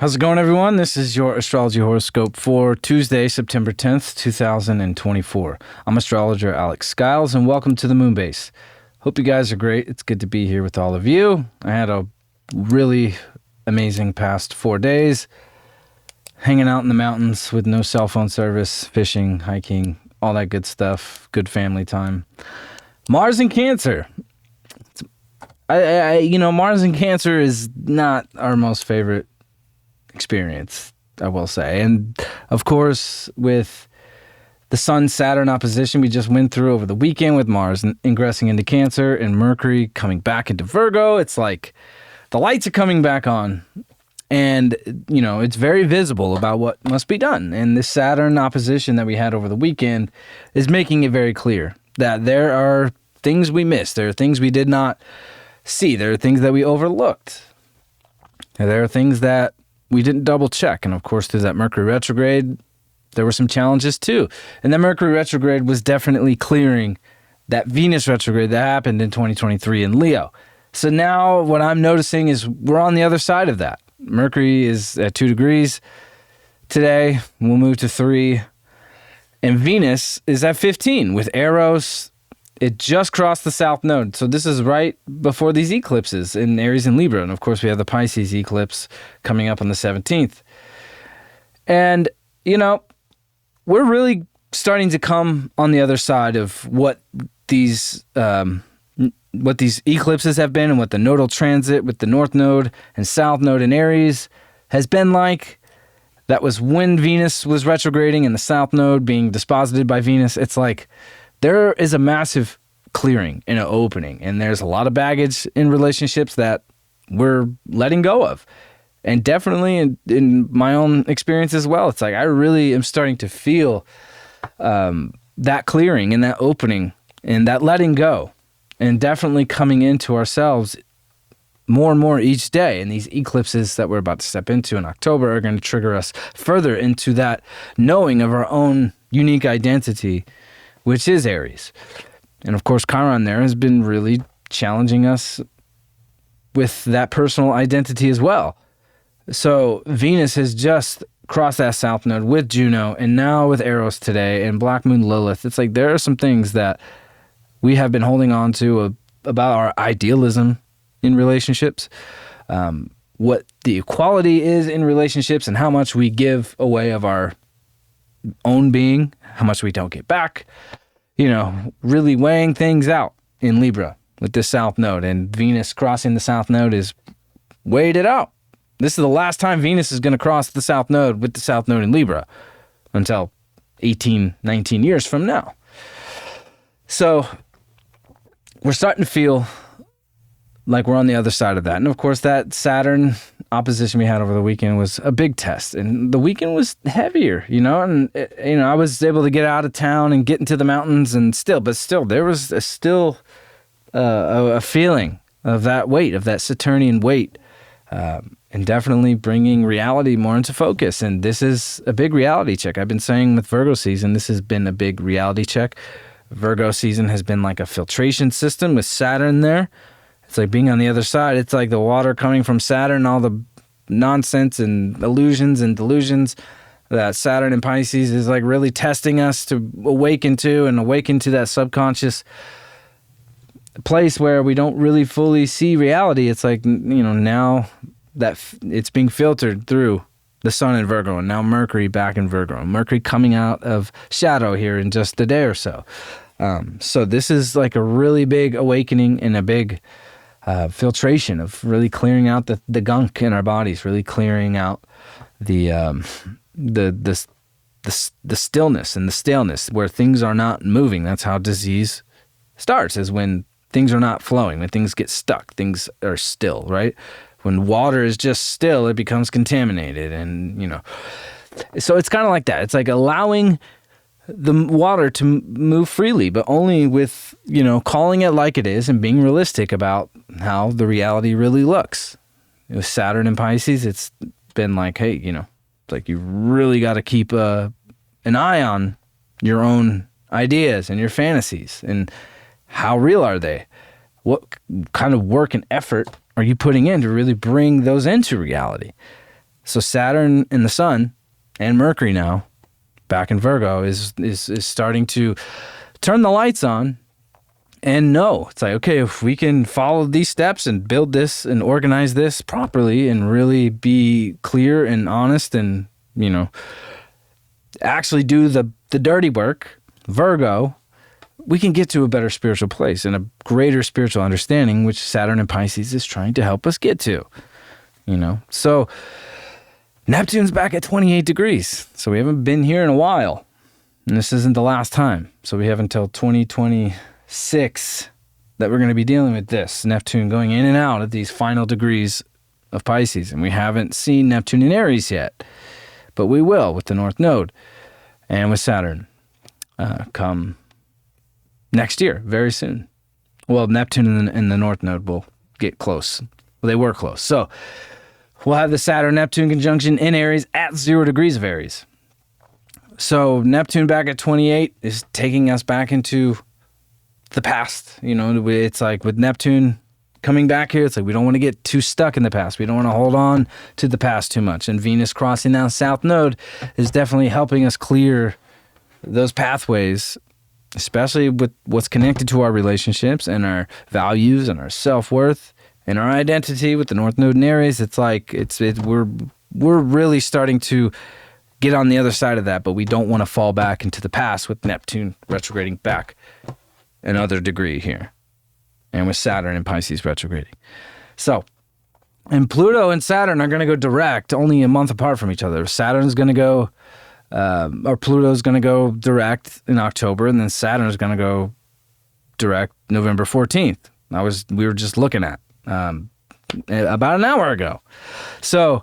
How's it going, everyone? This is your Astrology Horoscope for Tuesday, September 10th, 2024. I'm astrologer Alex Skyles, and welcome to the Moonbase. Hope you guys are great. It's good to be here with all of you. I had a really amazing past 4 days, hanging out in the mountains with no cell phone service, fishing, hiking, all that good stuff, good family time. Mars in Cancer. Mars in Cancer is not our most favorite experience, I will say. And of course, with the Sun-Saturn opposition we just went through over the weekend with Mars ingressing into Cancer and Mercury coming back into Virgo, it's like the lights are coming back on. And, it's very visible about what must be done. And this Saturn opposition that we had over the weekend is making it very clear that there are things we missed. There are things we did not see. There are things that we overlooked. There are things that we didn't double check. And of course, through that Mercury retrograde, there were some challenges too. And that Mercury retrograde was definitely clearing that Venus retrograde that happened in 2023 in Leo. So now what I'm noticing is we're on the other side of that. Mercury is at 2 degrees today. We'll move to 3. And Venus is at 15 with Eros. It just crossed the South Node. So this is right before these eclipses in Aries and Libra. And of course, we have the Pisces eclipse coming up on the 17th. And, we're really starting to come on the other side of what these eclipses have been and what the nodal transit with the North Node and South Node in Aries has been like. That was when Venus was retrograding and the South Node being disposited by Venus. It's like there is a massive clearing and an opening, and there's a lot of baggage in relationships that we're letting go of. And definitely in my own experience as well, it's like I really am starting to feel that clearing and that opening and that letting go, and definitely coming into ourselves more and more each day. And these eclipses that we're about to step into in October are going to trigger us further into that knowing of our own unique identity, which is Aries. And of course, Chiron there has been really challenging us with that personal identity as well. So Venus has just crossed that South Node with Juno, and now with Eros today, and Black Moon Lilith. It's like there are some things that we have been holding on to about our idealism in relationships, what the equality is in relationships, and how much we give away of our own being, how much we don't get back. Really weighing things out in Libra with this South Node, and Venus crossing the South Node is weighed it out. This is the last time Venus is going to cross the South Node with the South Node in Libra until 18, 19 years from now. So we're starting to feel like we're on the other side of that. And of course, that Saturn opposition we had over the weekend was a big test. And the weekend was heavier, and, I was able to get out of town and get into the mountains but still, there was a feeling of that weight, of that Saturnian weight, and definitely bringing reality more into focus. And this is a big reality check. I've been saying with Virgo season, this has been a big reality check. Virgo season has been like a filtration system with Saturn there. It's like being on the other side. It's like the water coming from Saturn, all the nonsense and illusions and delusions that Saturn and Pisces is like really testing us to awaken to that subconscious place where we don't really fully see reality. It's like, now that it's being filtered through the Sun in Virgo, and now Mercury back in Virgo. Mercury coming out of shadow here in just a day or so. So this is like a really big awakening and a big filtration of really clearing out the gunk in our bodies, really clearing out the stillness and the staleness where things are not moving. That's how disease starts, is when things are not flowing, when things get stuck, things are still, right? When water is just still, it becomes contaminated. And, so it's kind of like that. It's like allowing the water to move freely, but only with, calling it like it is and being realistic about how the reality really looks. With Saturn and Pisces, it's been like, hey, it's like you really got to keep an eye on your own ideas and your fantasies and how real are they? What kind of work and effort are you putting in to really bring those into reality? So Saturn and the sun and Mercury now back in Virgo is starting to turn the lights on and know. It's like, okay, if we can follow these steps and build this and organize this properly and really be clear and honest and, actually do the dirty work, Virgo, we can get to a better spiritual place and a greater spiritual understanding, which Saturn and Pisces is trying to help us get to, So Neptune's back at 28 degrees. So we haven't been here in a while. And this isn't the last time. So we have until 2026 that we're going to be dealing with this. Neptune going in and out of these final degrees of Pisces. And we haven't seen Neptune in Aries yet. But we will with the North Node and with Saturn come next year, very soon. Well, Neptune and the North Node will get close. Well, they were close. So we'll have the Saturn-Neptune conjunction in Aries at 0 degrees of Aries. So Neptune back at 28 is taking us back into the past. It's like with Neptune coming back here, it's like we don't want to get too stuck in the past. We don't want to hold on to the past too much. And Venus crossing now South Node is definitely helping us clear those pathways, especially with what's connected to our relationships and our values and our self-worth and our identity with the North Node in Aries. It's like we're really starting to get on the other side of that, but we don't want to fall back into the past with Neptune retrograding back another degree here, and with Saturn and Pisces retrograding. So, and Pluto and Saturn are going to go direct only a month apart from each other. Saturn's going to go, or Pluto's going to go direct in October, and then Saturn's going to go direct November 14th. We were just looking at about an hour ago. So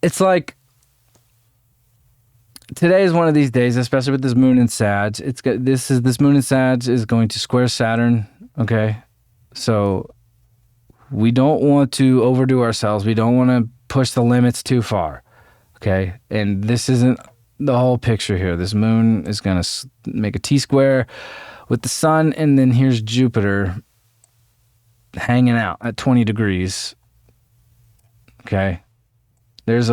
it's like today is one of these days, especially with this moon in Sag. This moon in Sag is going to square Saturn. Okay, so we don't want to overdo ourselves. We don't want to push the limits too far. Okay, and this isn't the whole picture here. This moon is going to make a T-square with the sun, and then here's Jupiter hanging out at 20 degrees. Okay, there's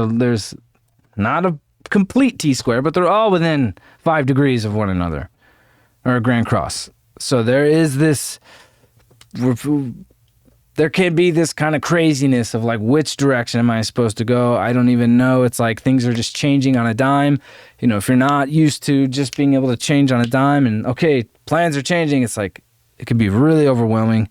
not a complete T-square, but they're all within 5 degrees of one another, or a grand cross. So there is this, there can be this kind of craziness of like, which direction am I supposed to go? I don't even know. It's like things are just changing on a dime. If you're not used to just being able to change on a dime and, okay, plans are changing, it's like, it can be really overwhelming.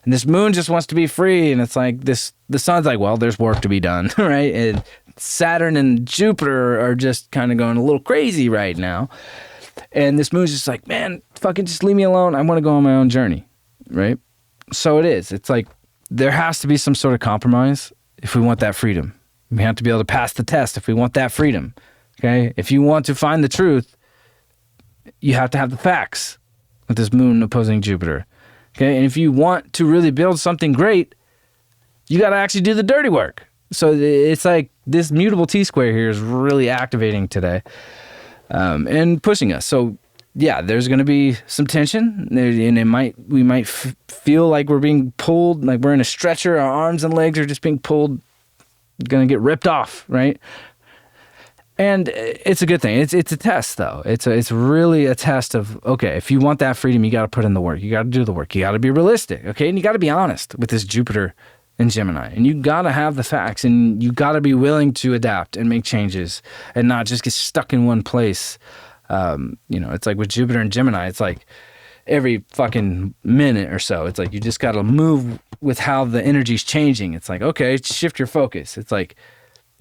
And this moon just wants to be free. And it's like the sun's like, well, there's work to be done, right? And Saturn and Jupiter are just kind of going a little crazy right now. And this moon's just like, man, fucking just leave me alone. I want to go on my own journey, right? So it is. It's like there has to be some sort of compromise if we want that freedom. We have to be able to pass the test if we want that freedom, okay? If you want to find the truth, you have to have the facts with this moon opposing Jupiter, okay? And if you want to really build something great, you got to actually do the dirty work. So it's like this mutable T-square here is really activating today. And pushing us. So yeah, there's going to be some tension, and we might feel like we're being pulled, like we're in a stretcher. Our arms and legs are just being pulled, going to get ripped off, right? And it's a good thing. It's a test, though. It's really a test of, okay, if you want that freedom, you got to put in the work. You got to do the work. You got to be realistic, okay? And you got to be honest with this Jupiter and Gemini. And you got to have the facts, and you got to be willing to adapt and make changes and not just get stuck in one place. It's like with Jupiter and Gemini, it's like every fucking minute or so, it's like you just got to move with how the energy's changing. It's like, okay, shift your focus. It's like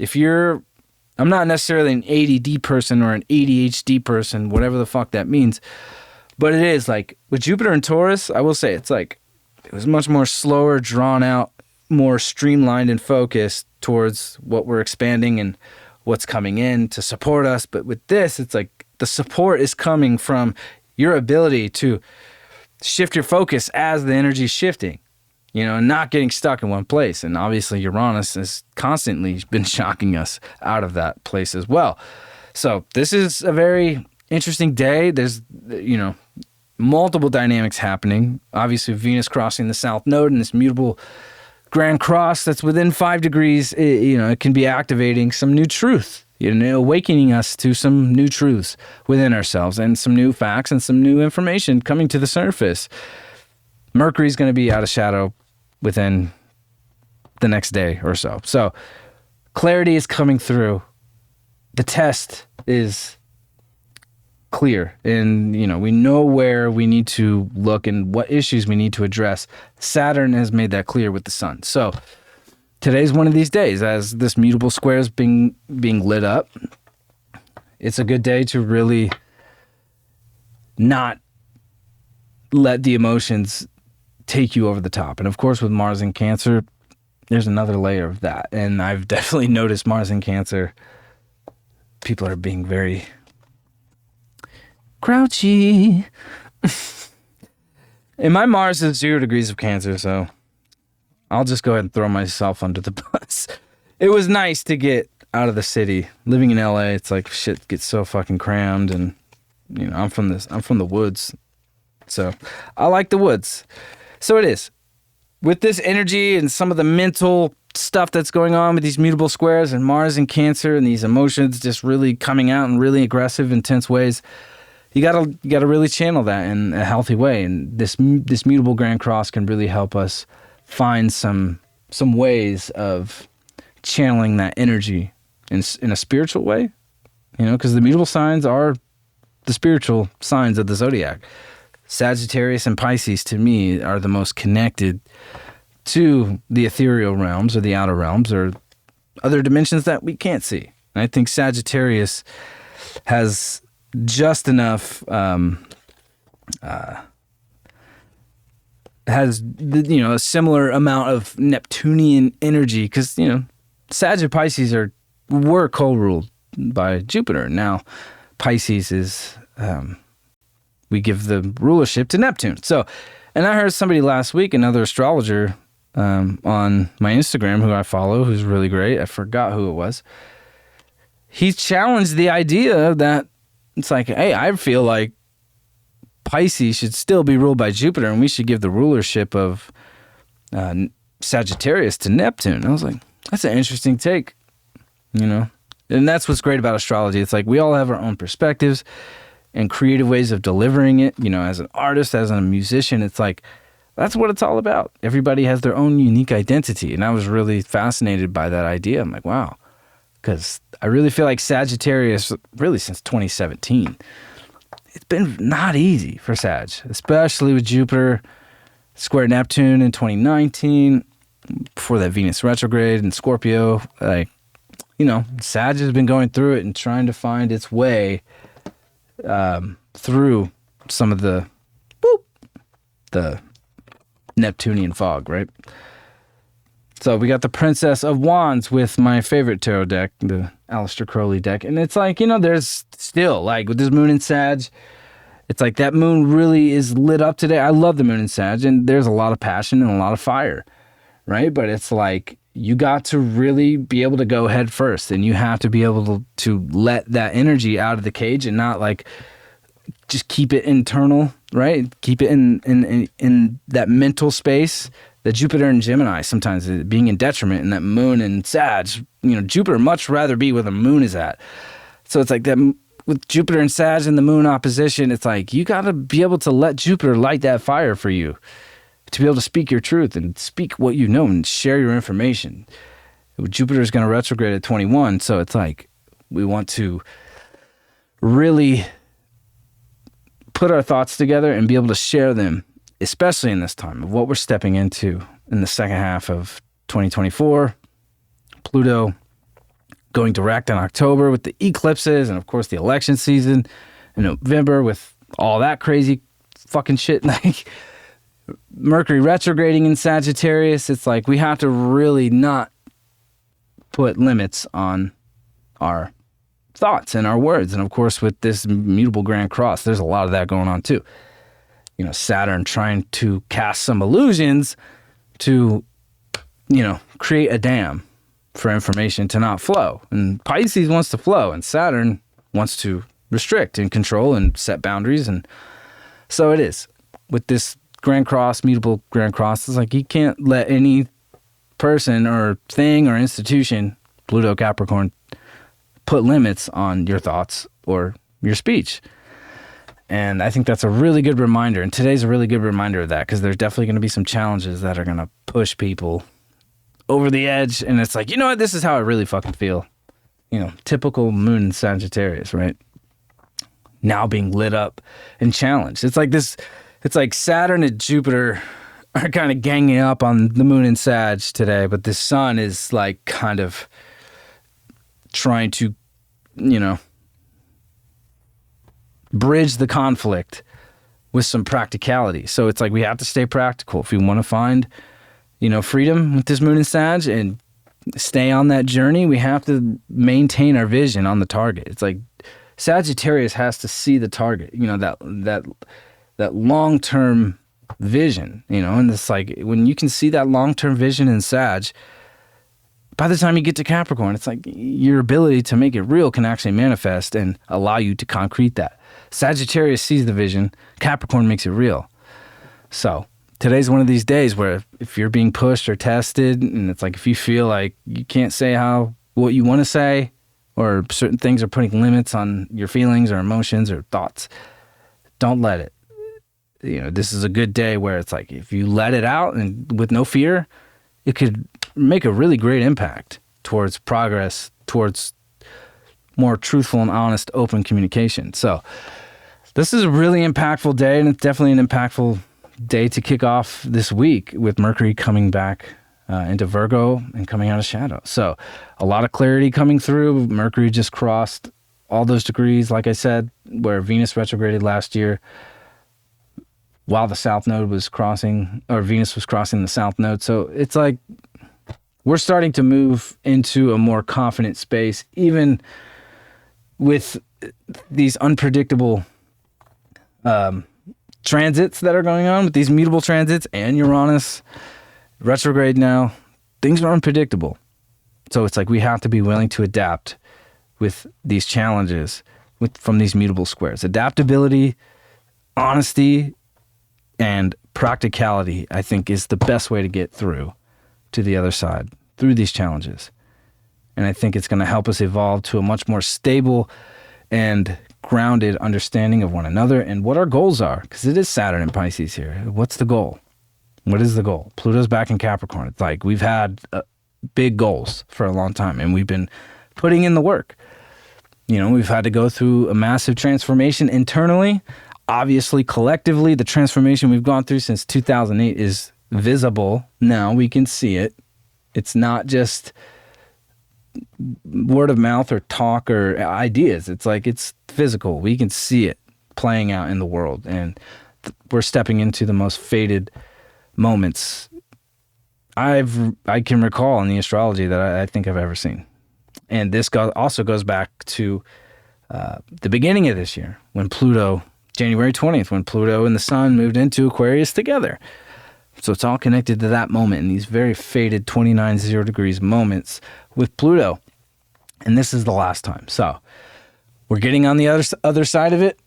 I'm not necessarily an ADD person or an ADHD person, whatever the fuck that means, but it is like with Jupiter and Taurus, I will say it's like it was much more slower, drawn out, more streamlined and focused towards what we're expanding and what's coming in to support us. But with this, it's like the support is coming from your ability to shift your focus as the energy's shifting, and not getting stuck in one place. And obviously Uranus has constantly been shocking us out of that place as well. So this is a very interesting day. There's, multiple dynamics happening. Obviously Venus crossing the South Node in this mutable Grand Cross that's within 5 degrees, it can be activating some new truth, awakening us to some new truths within ourselves and some new facts and some new information coming to the surface. Mercury's going to be out of shadow within the next day or so. So clarity is coming through. The test is clear, and we know where we need to look and what issues we need to address. Saturn has made that clear with the sun. So today's one of these days, as this mutable square is being lit up. It's a good day to really not let the emotions take you over the top. And of course, with Mars in Cancer, there's another layer of that. And I've definitely noticed Mars in Cancer, people are being very grouchy. And my Mars is 0 degrees of Cancer, so I'll just go ahead and throw myself under the bus. It was nice to get out of the city. Living in LA, it's like shit gets so fucking crammed, and I'm from the woods. So I like the woods. So it is. With this energy and some of the mental stuff that's going on with these mutable squares and Mars in Cancer and these emotions just really coming out in really aggressive, intense ways, you gotta really channel that in a healthy way. And this mutable Grand Cross can really help us find some ways of channeling that energy in a spiritual way, because the mutable signs are the spiritual signs of the zodiac. Sagittarius and Pisces, to me, are the most connected to the ethereal realms or the outer realms or other dimensions that we can't see. And I think Sagittarius has just enough, has a similar amount of Neptunian energy, because Sag and Pisces were co-ruled by Jupiter. Now Pisces is we give the rulership to Neptune. So, and I heard somebody last week, another astrologer on my Instagram who I follow, who's really great. I forgot who it was. He challenged the idea that it's like, hey, I feel like Pisces should still be ruled by Jupiter, and we should give the rulership of Sagittarius to Neptune. I was like, that's an interesting take, And that's what's great about astrology. It's like we all have our own perspectives and creative ways of delivering it. As an artist, as a musician, it's like, that's what it's all about. Everybody has their own unique identity. And I was really fascinated by that idea. I'm like, wow. Because I really feel like Sagittarius, really since 2017, it's been not easy for Sag, especially with Jupiter square Neptune in 2019, before that Venus retrograde in Scorpio. Like, Sag has been going through it and trying to find its way through some of the Neptunian fog, right? So we got the Princess of Wands with my favorite tarot deck, the Aleister Crowley deck. And it's like, there's still, like, with this moon in Sag, it's like that moon really is lit up today. I love the moon in Sag, and there's a lot of passion and a lot of fire, right? But it's like, you got to really be able to go head first, and you have to be able to let that energy out of the cage and not, like, just keep it internal, right? Keep it in that mental space. The Jupiter and Gemini sometimes being in detriment, and that moon and Sag, Jupiter much rather be where the moon is at. So it's like that with Jupiter and Sag and the moon opposition, it's like you got to be able to let Jupiter light that fire for you to be able to speak your truth and speak what you know and share your information. Jupiter is going to retrograde at 21, so it's like we want to really put our thoughts together and be able to share them, especially in this time of what we're stepping into in the second half of 2024. Pluto going direct in October with the eclipses, and of course the election season in November with all that crazy fucking shit. Like Mercury retrograding in Sagittarius. It's like we have to really not put limits on our thoughts and our words. And of course with this mutable Grand Cross, there's a lot of that going on too. Saturn trying to cast some illusions to, create a dam for information to not flow. And Pisces wants to flow, and Saturn wants to restrict and control and set boundaries. And so it is. With this Grand Cross, mutable Grand Cross, it's like you can't let any person or thing or institution, Pluto, Capricorn, put limits on your thoughts or your speech. And I think that's a really good reminder. And today's a really good reminder of that, because there's definitely going to be some challenges that are going to push people over the edge. And it's like, you know what? This is how I really fucking feel. You know, typical moon in Sagittarius, right? Now being lit up and challenged. It's like this, it's like Saturn and Jupiter are kind of ganging up on the moon in Sag today, but the sun is like kind of trying to, you know, bridge the conflict with some practicality. So it's like we have to stay practical if we want to find, you know, freedom with this moon in Sag and stay on that journey. We have to maintain our vision on the target. It's like Sagittarius has to see the target, you know, that long-term vision, you know, and it's like when you can see that long-term vision in Sag, by the time you get to Capricorn, it's like your ability to make it real can actually manifest and allow you to concrete that. Sagittarius sees the vision, Capricorn makes it real. So today's one of these days where if you're being pushed or tested, and it's like if you feel like you can't say what you want to say, or certain things are putting limits on your feelings or emotions or thoughts, don't let it. You know, this is a good day where it's like if you let it out and with no fear, it could make a really great impact towards progress, towards more truthful and honest, open communication. So this is a really impactful day, and it's definitely an impactful day to kick off this week with Mercury coming back into Virgo and coming out of shadow. So a lot of clarity coming through. Mercury just crossed all those degrees, like I said, where Venus retrograded last year while the South Node was crossing, or Venus was crossing the South Node. So it's like we're starting to move into a more confident space, even with these unpredictable transits that are going on, with these mutable transits and Uranus retrograde now. Things are unpredictable. So it's like we have to be willing to adapt with these challenges from these mutable squares. Adaptability, honesty, and practicality, I think, is the best way to get through to the other side, through these challenges. And I think it's going to help us evolve to a much more stable and grounded understanding of one another and what our goals are, because it is Saturn in Pisces here. What's the goal? What is the goal? Pluto's back in Capricorn. It's like we've had big goals for a long time, and we've been putting in the work. You know, we've had to go through a massive transformation internally. Obviously, collectively, the transformation we've gone through since 2008 is visible. Now we can see it. It's not just word of mouth or talk or ideas. It's like it's physical. We can see it playing out in the world, and we're stepping into the most fated moments I can recall in the astrology that I think I've ever seen. And this also goes back to the beginning of this year, when Pluto, January 20th, when Pluto and the Sun moved into Aquarius together. So it's all connected to that moment in these very fated 29 0 degrees moments with Pluto. And this is the last time. So we're getting on the other side of it,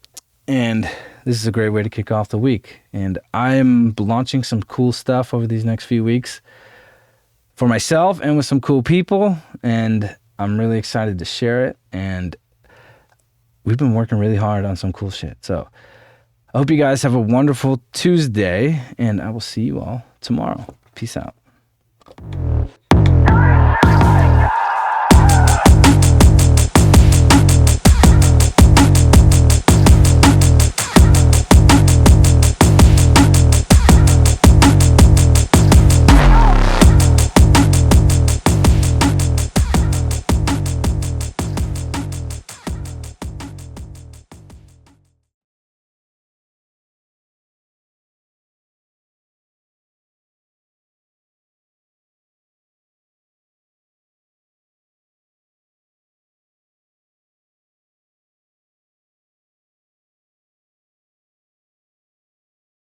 and this is a great way to kick off the week. And I'm launching some cool stuff over these next few weeks for myself and with some cool people, and I'm really excited to share it. And we've been working really hard on some cool shit. So I hope you guys have a wonderful Tuesday, and I will see you all tomorrow. Peace out.